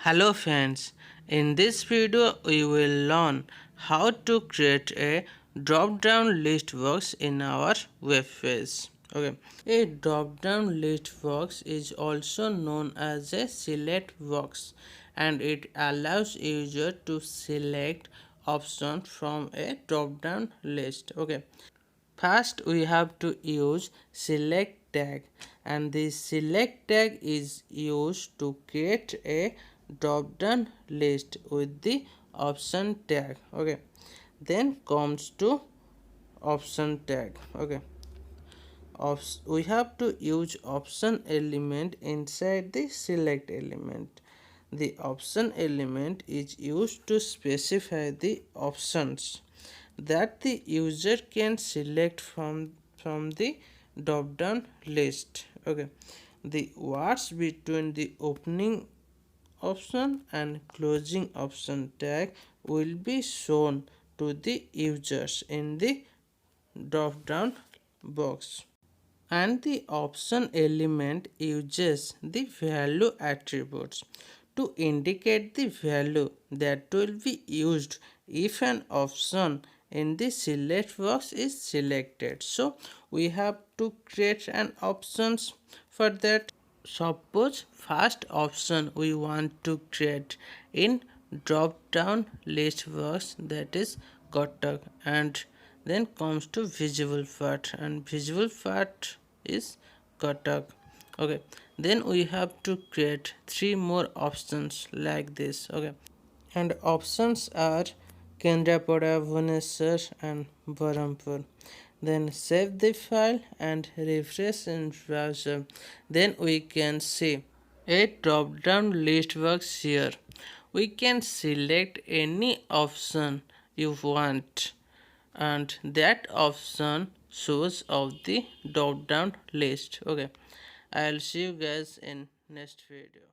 Hello friends, in this video we will learn how to create a drop down list box in our web page. Okay, a drop down list box is also known as a select box and it allows user to select options from a drop down list. Okay, first we have to use select tag and this select tag is used to create a drop down list with the option tag. Okay, then comes to option tag. Okay, we have to use option element inside the select element. The option element is used to specify the options that the user can select from the drop down list. Okay, the words between the opening option and closing option tag will be shown to the users in the drop down box, and the option element uses the value attributes to indicate the value that will be used if an option in the select box is selected. So we have to create an options. For that, suppose first option we want to create in drop down list box, that is Kotak, and then comes to visible part and visible part is Kotak. Okay, then we have to create three more options like this. Okay, and options are Kendrapada, Bhubaneswar and Berhampur. Then save the file and refresh in browser. Then we can see a drop down list box here. We can select any option you want and that option shows of the drop down list. Okay, I'll see you guys in next video.